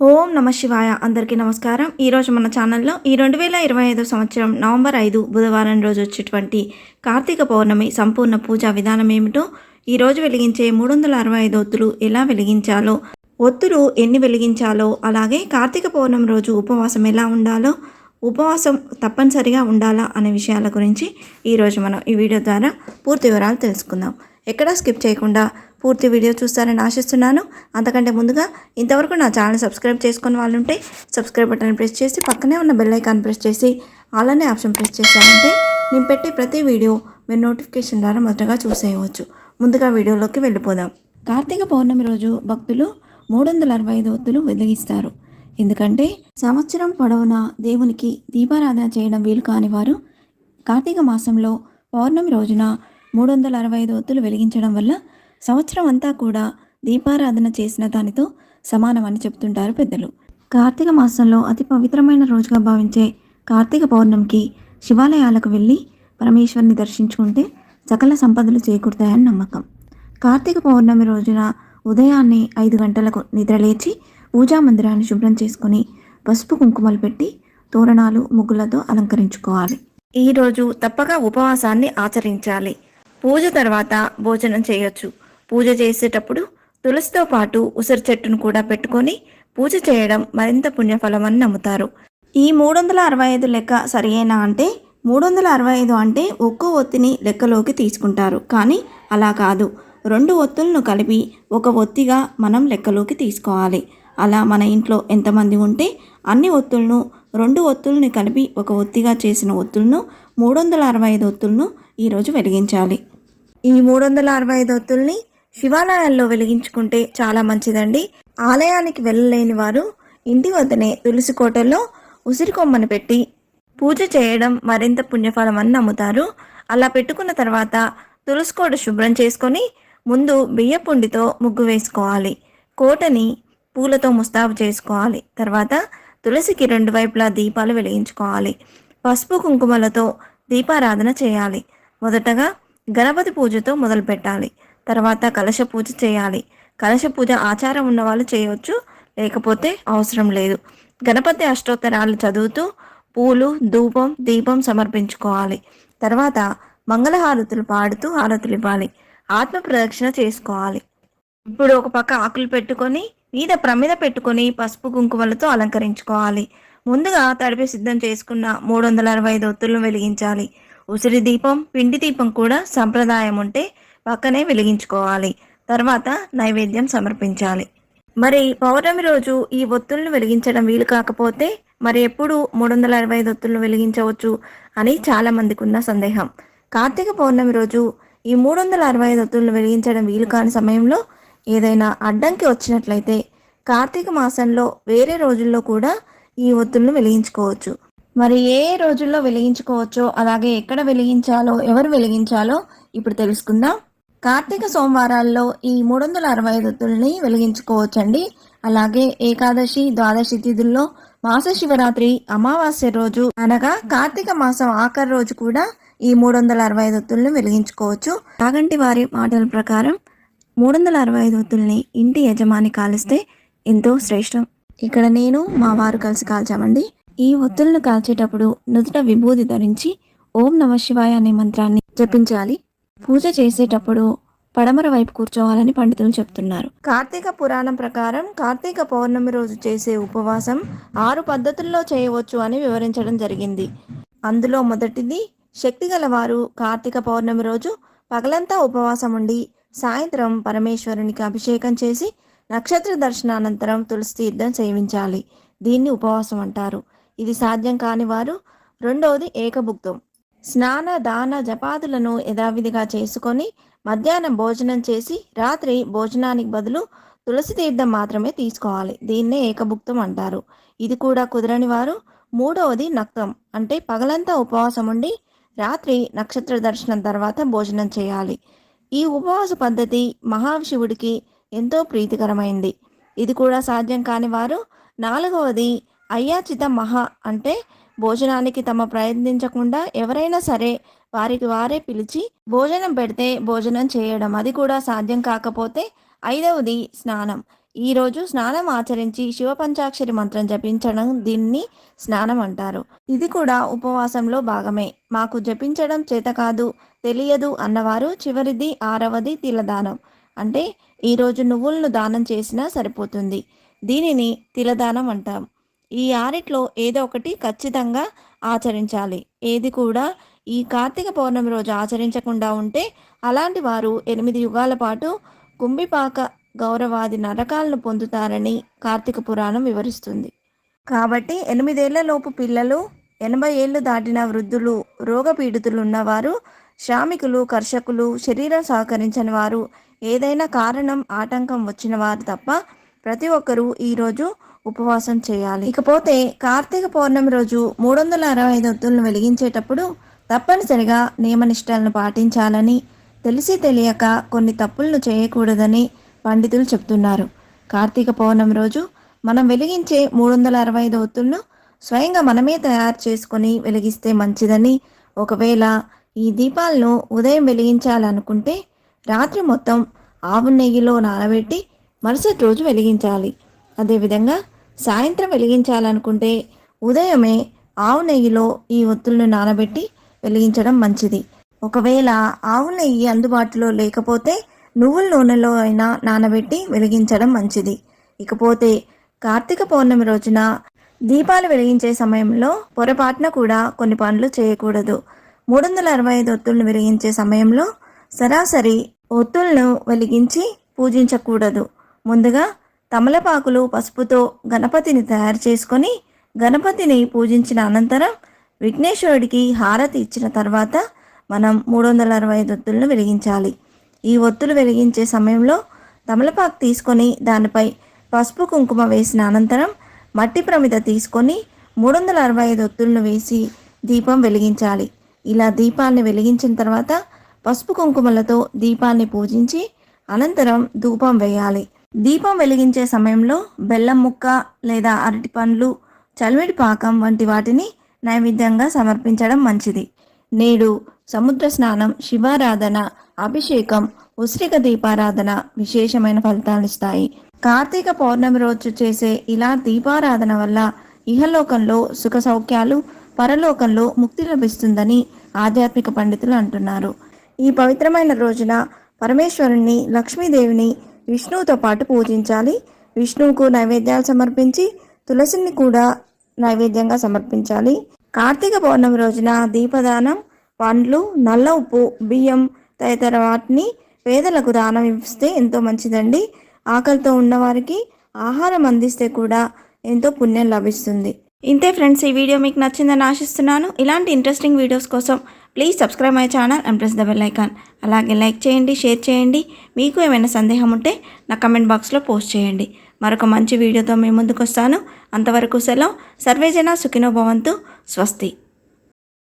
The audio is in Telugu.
ఓం నమ శివాయ. అందరికీ నమస్కారం. ఈరోజు మన ఛానల్లో ఈ 2025 సంవత్సరం నవంబర్ 5 బుధవారం రోజు వచ్చేటువంటి కార్తీక పౌర్ణమి సంపూర్ణ పూజా విధానం ఏమిటో, ఈరోజు వెలిగించే 365 ఒత్తులు ఎలా వెలిగించాలో, ఒత్తులు ఎన్ని వెలిగించాలో, అలాగే కార్తీక పౌర్ణమి రోజు ఉపవాసం ఎలా ఉండాలో, ఉపవాసం తప్పనిసరిగా ఉండాలా అనే విషయాల గురించి ఈరోజు మనం ఈ వీడియో ద్వారా పూర్తి వివరాలు తెలుసుకుందాం. ఎక్కడా స్కిప్ చేయకుండా పూర్తి వీడియో చూస్తారని ఆశిస్తున్నాను. అంతకంటే ముందుగా ఇంతవరకు నా ఛానల్ సబ్స్క్రైబ్ చేసుకుని వాళ్ళు ఉంటే సబ్స్క్రైబ్ బటన్ ప్రెస్ చేసి పక్కనే ఉన్న బెల్ ఐకాన్ ప్రెస్ చేసి ఆల్ అనే ఆప్షన్ ప్రెస్ చేశారంటే నేను పెట్టే ప్రతి వీడియో మీరు నోటిఫికేషన్ ద్వారా మొదటగా చూసేయవచ్చు. ముందుగా వీడియోలోకి వెళ్ళిపోదాం. కార్తీక పౌర్ణమి రోజు భక్తులు 365 ఒత్తులు వెలిగిస్తారు. ఎందుకంటే సంవత్సరం పొడవునా దేవునికి దీపారాధన చేయడం వీలు కాని వారు కార్తీక మాసంలో పౌర్ణమి రోజున 365 ఒత్తులు వెలిగించడం వల్ల సంవత్సరం అంతా కూడా దీపారాధన చేసిన దానితో సమానమని చెప్తుంటారు పెద్దలు. కార్తీక మాసంలో అతి పవిత్రమైన రోజుగా భావించే కార్తీక పౌర్ణమికి శివాలయాలకు వెళ్ళి పరమేశ్వరుని దర్శించుకుంటే సకల సంపదలు చేకూరుతాయని నమ్మకం. కార్తీక పౌర్ణమి రోజున ఉదయాన్నే 5 గంటలకు నిద్రలేచి పూజా మందిరాన్ని శుభ్రం చేసుకుని పసుపు కుంకుమలు పెట్టి తోరణాలు ముగ్గులతో అలంకరించుకోవాలి. ఈరోజు తప్పక ఉపవాసాన్ని ఆచరించాలి. పూజ తర్వాత భోజనం చేయొచ్చు. పూజ చేసేటప్పుడు తులసితో పాటు ఉసిరి చెట్టును కూడా పెట్టుకొని పూజ చేయడం మరింత పుణ్యఫలమని నమ్ముతారు. ఈ 365 లెక్క సరియేనా అంటే 365 అంటే ఒక్కో ఒత్తిని లెక్కలోకి తీసుకుంటారు. కానీ అలా కాదు, 2 ఒత్తులను కలిపి ఒక ఒత్తిగా మనం లెక్కలోకి తీసుకోవాలి. అలా మన ఇంట్లో ఎంతమంది ఉంటే అన్ని ఒత్తులను 2 ఒత్తుల్ని కలిపి ఒక ఒత్తిగా చేసిన ఒత్తులను 365 ఒత్తులను ఈరోజు వెలిగించాలి. ఈ 365 ఒత్తుల్ని శివాలయాల్లో వెలిగించుకుంటే చాలా మంచిదండి. ఆలయానికి వెళ్ళలేని వారు ఇంటి వద్దనే తులసి కోటల్లో ఉసిరి కొమ్మను పెట్టి పూజ చేయడం మరింత పుణ్యఫలం అని నమ్ముతారు. అలా పెట్టుకున్న తర్వాత తులసి కోట శుభ్రం చేసుకొని ముందు బియ్యపుండితో ముగ్గు వేసుకోవాలి. కోటని పూలతో ముస్తాబు చేసుకోవాలి. తర్వాత తులసికి 2 వైపులా దీపాలు వెలిగించుకోవాలి. పసుపు కుంకుమలతో దీపారాధన చేయాలి. మొదటగా గణపతి పూజతో మొదలు పెట్టాలి. తర్వాత కలశ పూజ చేయాలి. కలశ పూజ ఆచారం ఉన్న వాళ్ళు చేయవచ్చు, లేకపోతే అవసరం లేదు. గణపతి అష్టోత్తరాలు చదువుతూ పూలు, ధూపం, దీపం సమర్పించుకోవాలి. తర్వాత మంగళహారతులు పాడుతూ హారతులు ఇవ్వాలి. ఆత్మ ప్రదక్షిణ చేసుకోవాలి. ఇప్పుడు ఒక పక్క ఆకులు పెట్టుకొని మీద ప్రమిద పెట్టుకొని పసుపు కుంకుమలతో అలంకరించుకోవాలి. ముందుగా తడిపి సిద్ధం చేసుకున్న 365 ఒత్తులను వెలిగించాలి. ఉసిరి దీపం, పిండి దీపం కూడా సంప్రదాయం ఉంటే పక్కనే వెలిగించుకోవాలి. తర్వాత నైవేద్యం సమర్పించాలి. మరి పౌర్ణమి రోజు ఈ ఒత్తులను వెలిగించడం వీలు కాకపోతే మరి ఎప్పుడు 365 ఒత్తులను వెలిగించవచ్చు అని చాలా మందికి ఉన్న సందేహం. కార్తీక పౌర్ణమి రోజు ఈ 365 ఒత్తులను వెలిగించడం వీలు కాని సమయంలో ఏదైనా అడ్డంకి వచ్చినట్లయితే కార్తీక మాసంలో వేరే రోజుల్లో కూడా ఈ ఒత్తులను వెలిగించుకోవచ్చు. మరి ఏ రోజుల్లో వెలిగించుకోవచ్చో, అలాగే ఎక్కడ వెలిగించాలో, ఎవరు వెలిగించాలో ఇప్పుడు తెలుసుకుందాం. కార్తీక సోమవారాల్లో ఈ 365 ఒత్తుల్ని వెలిగించుకోవచ్చండి. అలాగే ఏకాదశి, ద్వాదశి తిథుల్లో, మాస శివరాత్రి, అమావాస్య రోజు అనగా కార్తీక మాసం ఆఖరి రోజు కూడా ఈ 365 ఒత్తుల్ని వెలిగించుకోవచ్చు. రాగంటి వారి మాటల ప్రకారం 365 ఒత్తుల్ని ఇంటి యజమాని కాలిస్తే ఎంతో శ్రేష్టం. ఇక్కడ నేను మా వారు కలిసి కాల్చామండి. ఈ ఒత్తులను కాల్చేటప్పుడు నుదుట విభూది ధరించి ఓం నమ శివాయ అనే మంత్రాన్ని జపించాలి. పూజ చేసేటప్పుడు పడమర వైపు కూర్చోవాలని పండితులు చెప్తున్నారు. కార్తీక పురాణం ప్రకారం కార్తీక పౌర్ణమి రోజు చేసే ఉపవాసం 6 పద్ధతుల్లో చేయవచ్చు అని వివరించడం జరిగింది. అందులో మొదటిది, శక్తి గలవారు కార్తీక పౌర్ణమి రోజు పగలంతా ఉపవాసం ఉండి సాయంత్రం పరమేశ్వరునికి అభిషేకం చేసి నక్షత్ర దర్శనానంతరం తులసి తీర్థం సేవించాలి. దీన్ని ఉపవాసం అంటారు. ఇది సాధ్యం కాని వారు రెండవది ఏకభుక్తం. స్నాన దాన జపాదులను యథావిధిగా చేసుకొని మధ్యాహ్నం భోజనం చేసి రాత్రి భోజనానికి బదులు తులసి తీర్థం మాత్రమే తీసుకోవాలి. దీన్నే ఏకభుక్తం అంటారు. ఇది కూడా కుదరని వారు మూడవది నక్తం, అంటే పగలంతా ఉపవాసం ఉండి రాత్రి నక్షత్ర దర్శనం తర్వాత భోజనం చేయాలి. ఈ ఉపవాస పద్ధతి మహాశివుడికి ఎంతో ప్రీతికరమైంది. ఇది కూడా సాధ్యం కాని వారు నాలుగవది అయ్యాచిత మహా, అంటే భోజనానికి తమ ప్రయత్నించకుండా ఎవరైనా సరే వారికి వారే పిలిచి భోజనం పెడితే భోజనం చేయడం. అది కూడా సాధ్యం కాకపోతే ఐదవది స్నానం. ఈరోజు స్నానం ఆచరించి శివపంచాక్షరి మంత్రం జపించడం దీన్ని స్నానం అంటారు. ఇది కూడా ఉపవాసంలో భాగమే. మాకు జపించడం చేత కాదు, తెలియదు అన్నవారు చివరిది 6వది తిలదానం. అంటే ఈరోజు నువ్వులను దానం చేసినా సరిపోతుంది. దీనిని తిలదానం అంటాం. ఈ ఆరిట్లో ఏదో ఒకటి ఖచ్చితంగా ఆచరించాలి. ఏది కూడా ఈ కార్తీక పౌర్ణమి రోజు ఆచరించకుండా ఉంటే అలాంటి వారు 8 యుగాల పాటు కుంభిపాక గౌరవాది నరకాలను పొందుతారని కార్తీక పురాణం వివరిస్తుంది. కాబట్టి 8 ఏళ్లలోపు పిల్లలు, 80 ఏళ్లు దాటిన వృద్ధులు, రోగపీడితులు ఉన్నవారు, శ్రామికులు, కర్షకులు, శరీరం సహకరించని వారు, ఏదైనా కారణం ఆటంకం వచ్చిన వారు తప్ప ప్రతి ఒక్కరూ ఈరోజు ఉపవాసం చేయాలి. ఇకపోతే కార్తీక పౌర్ణమి రోజు 365 ఒత్తులను వెలిగించేటప్పుడు తప్పనిసరిగా నియమనిష్టలను పాటించాలని, తెలిసి తెలియక కొన్ని తప్పులను చేయకూడదని పండితులు చెప్తున్నారు. కార్తీక పౌర్ణమి రోజు మనం వెలిగించే 365 ఒత్తులను స్వయంగా మనమే తయారు చేసుకొని వెలిగిస్తే మంచిదని, ఒకవేళ ఈ దీపాలను ఉదయం వెలిగించాలనుకుంటే రాత్రి మొత్తం ఆవు నెయ్యిలో నానబెట్టి మరుసటి రోజు వెలిగించాలి. అదేవిధంగా సాయంత్రం వెలిగించాలనుకుంటే ఉదయమే ఆవు నెయ్యిలో ఈ ఒత్తులను నానబెట్టి వెలిగించడం మంచిది. ఒకవేళ ఆవు నెయ్యి అందుబాటులో లేకపోతే నువ్వుల నూనెలో అయినా నానబెట్టి వెలిగించడం మంచిది. ఇకపోతే కార్తీక పౌర్ణమి రోజున దీపాలు వెలిగించే సమయంలో పొరపాటున కూడా కొన్ని పనులు చేయకూడదు. 365 ఒత్తులను వెలిగించే సమయంలో సరాసరి ఒత్తులను వెలిగించి పూజించకూడదు. ముందుగా తమలపాకులు, పసుపుతో గణపతిని తయారు చేసుకొని గణపతిని పూజించిన అనంతరం విఘ్నేశ్వరుడికి హారతి ఇచ్చిన తర్వాత మనం 365 ఒత్తులను వెలిగించాలి. ఈ ఒత్తులు వెలిగించే సమయంలో తమలపాకు తీసుకొని దానిపై పసుపు కుంకుమ వేసిన అనంతరం మట్టి ప్రమిద తీసుకొని 365 ఒత్తులను వేసి దీపం వెలిగించాలి. ఇలా దీపాన్ని వెలిగించిన తర్వాత పసుపు కుంకుమలతో దీపాన్ని పూజించి అనంతరం ధూపం వేయాలి. దీపం వెలిగించే సమయంలో బెల్లం ముక్క లేదా అరటి పండ్లు, చల్మిడి పాకం వంటి వాటిని నైవేద్యంగా సమర్పించడం మంచిది. నేడు సముద్ర స్నానం, శివారాధన, అభిషేకం, ఉసిరిక దీపారాధన విశేషమైన ఫలితాలిస్తాయి. కార్తీక పౌర్ణమి రోజు చేసే ఇలా దీపారాధన వల్ల ఇహలోకంలో సుఖ సౌఖ్యాలు, పరలోకంలో ముక్తి లభిస్తుందని ఆధ్యాత్మిక పండితులు అంటున్నారు. ఈ పవిత్రమైన రోజున పరమేశ్వరుణ్ణి, లక్ష్మీదేవిని విష్ణువుతో పాటు పూజించాలి. విష్ణువుకు నైవేద్యాలు సమర్పించి తులసిని కూడా నైవేద్యంగా సమర్పించాలి. కార్తీక పౌర్ణమి రోజున దీపదానం, పండ్లు, నల్ల ఉప్పు, బియ్యం తదితర వాటిని పేదలకు దానం ఇస్తే ఎంతో మంచిదండి. ఆకలితో ఉన్నవారికి ఆహారం అందిస్తే కూడా ఎంతో పుణ్యం లభిస్తుంది. ఇంతే ఫ్రెండ్స్, ఈ వీడియో మీకు నచ్చిందని ఆశిస్తున్నాను. ఇలాంటి ఇంట్రెస్టింగ్ వీడియోస్ కోసం please subscribe my channel and press the bell icon. అలాగే లైక్ చేయండి, షేర్ చేయండి. మీకు ఏమైనా సందేహం ఉంటే నా కమెంట్ బాక్స్లో పోస్ట్ చేయండి. మరొక మంచి వీడియోతో మీ ముందుకు వస్తాను. అంతవరకు సెలవు. సర్వేజన సుఖినో భవంతు. స్వస్తి.